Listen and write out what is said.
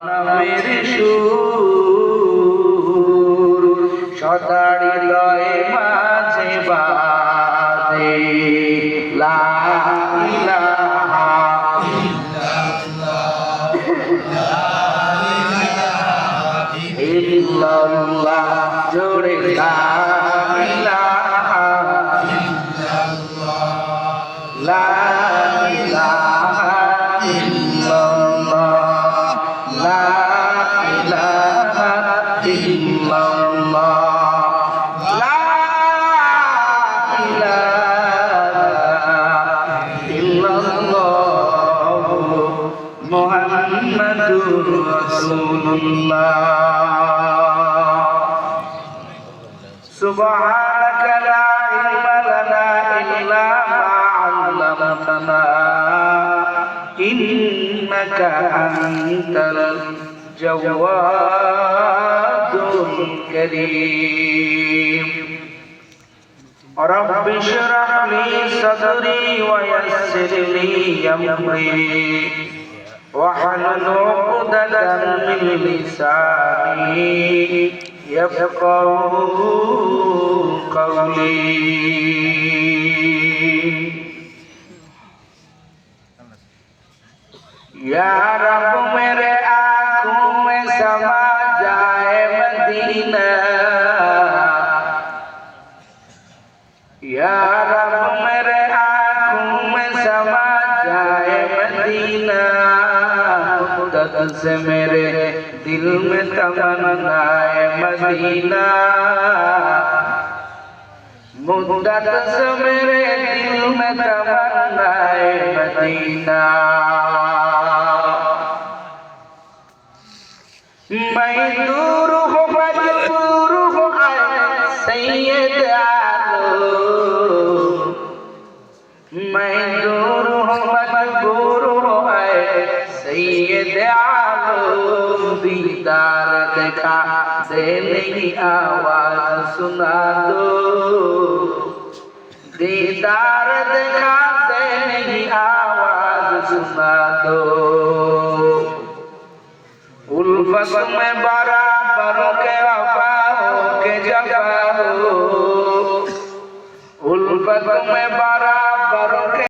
নামের সুর সদা হৃদয়ে মাঝে বাজে লা ইলাহা ইল্লাল্লাহ জোরে লা ইলাহা লা ইলাহা ইল্লাল্লাহ লা ইলাহা ইল্লাল্লাহ লা ইলাহা ইল্লাল্লাহ মুহাম্মাদুর রাসূলুল্লাহ সুবহানাকা লা ইলমা লানা ইল্লা মা 'allamtana ইন্নাকা আনতাল জাওয়াদুল কারীম رب اشرح لي صدري ويسر لي أمري واحلل عقدة من لساني يفقهوا قولي या रब मेरे आँखों में समा जाए मदीना या रब मेरे आँखों में समा जाए मदीना मुद्दत से मेरे दिल में तमन्ना है मदीना मुद्दत से मेरे दिल में तमन्ना है मदीना मैं दूर हूँ मजबूर हूँ सैयद आलो मैं दूर हूँ मजबूर हूँ सैयद आलो दीदार देखा देने की आवाज सुना दो दीदार देखा देने की आवाज सुना दो उल्फत में बराबर के वफाओं के जवाब उल्फत में बराबर के